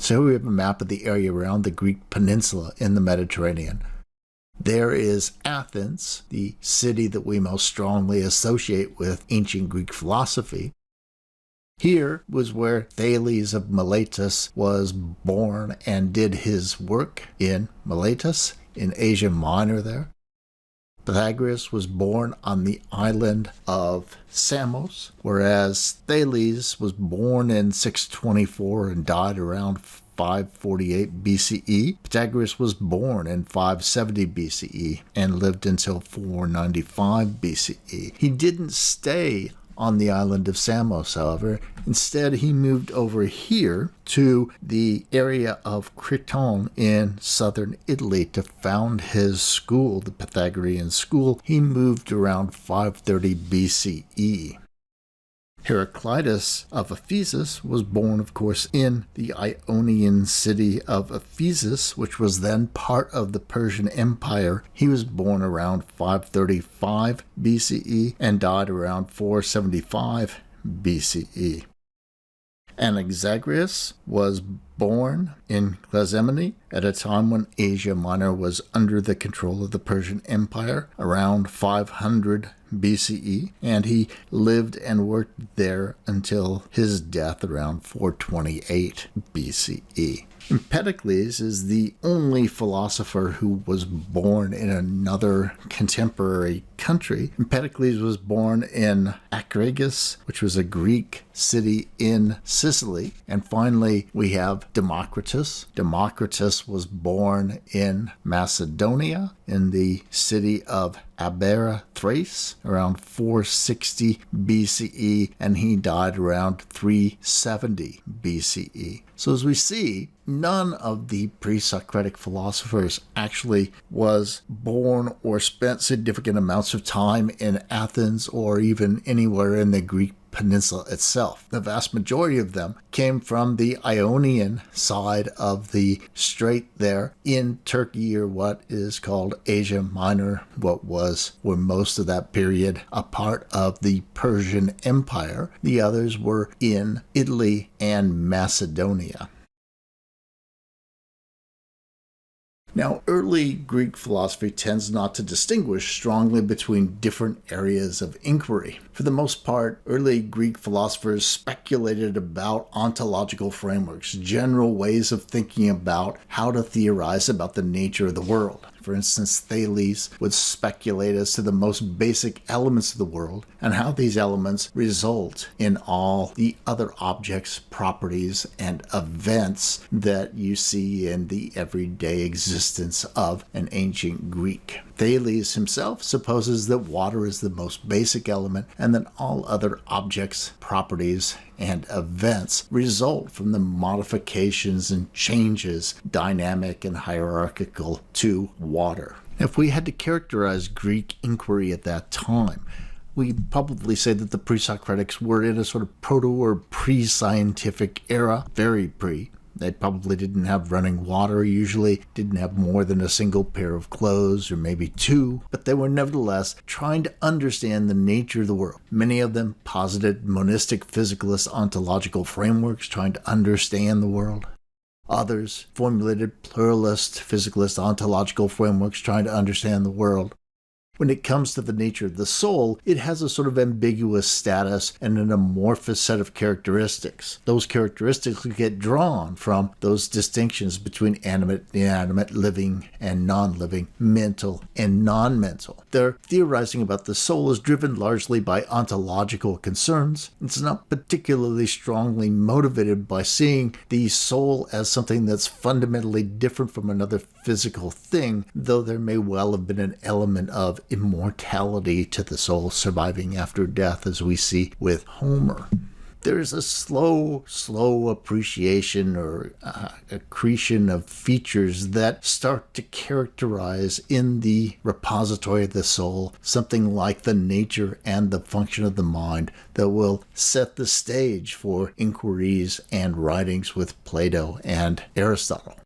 So we have a map of the area around the Greek peninsula in the Mediterranean. There is Athens, the city that we most strongly associate with ancient Greek philosophy. Here was where Thales of Miletus was born and did his work in Miletus, in Asia Minor there. Pythagoras was born on the island of Samos, whereas Thales was born in 624 and died around 548 BCE. Pythagoras was born in 570 BCE and lived until 495 BCE. He didn't stay on the island of Samos, however. Instead, he moved over here to the area of Creton in southern Italy to found his school, the Pythagorean school. He moved around 530 BCE. Heraclitus of Ephesus was born, of course, in the Ionian city of Ephesus, which was then part of the Persian Empire. He was born around 535 BCE and died around 475 BCE. Anaxagoras was born in Clazemene at a time when Asia Minor was under the control of the Persian Empire, around 500 BCE, and he lived and worked there until his death around 428 BCE. Empedocles is the only philosopher who was born in another contemporary country. Empedocles was born in Acragas, which was a Greek city in Sicily. And finally, we have Democritus. Democritus was born in Macedonia, in the city of Abera, Thrace, around 460 BCE, and he died around 370 BCE. So as we see, none of the pre-Socratic philosophers actually was born or spent significant amounts of time in Athens or even anywhere in the Greek peninsula itself. The vast majority of them came from the Ionian side of the strait there in Turkey, or what is called Asia Minor, what was, for most of that period, a part of the Persian Empire. The others were in Italy and Macedonia. Now, early Greek philosophy tends not to distinguish strongly between different areas of inquiry. For the most part, early Greek philosophers speculated about ontological frameworks, general ways of thinking about how to theorize about the nature of the world. For instance, Thales would speculate as to the most basic elements of the world and how these elements result in all the other objects, properties, and events that you see in the everyday existence of an ancient Greek. Thales himself supposes that water is the most basic element and that all other objects, properties, and events result from the modifications and changes, dynamic and hierarchical, to water. If we had to characterize Greek inquiry at that time, we'd probably say that the pre-Socratics were in a sort of proto or pre-scientific era, very pre. They probably didn't have running water, usually didn't have more than a single pair of clothes or maybe two, but they were nevertheless trying to understand the nature of the world. Many of them posited monistic physicalist ontological frameworks trying to understand the world. Others formulated pluralist physicalist ontological frameworks trying to understand the world. When it comes to the nature of the soul, it has a sort of ambiguous status and an amorphous set of characteristics. Those characteristics get drawn from those distinctions between animate, inanimate, living and non-living, mental and non-mental. Their theorizing about the soul is driven largely by ontological concerns. It's not particularly strongly motivated by seeing the soul as something that's fundamentally different from another physical thing, though there may well have been an element of immortality to the soul surviving after death, as we see with Homer. There is a slow appreciation or accretion of features that start to characterize in the repository of the soul something like the nature and the function of the mind that will set the stage for inquiries and writings with Plato and Aristotle.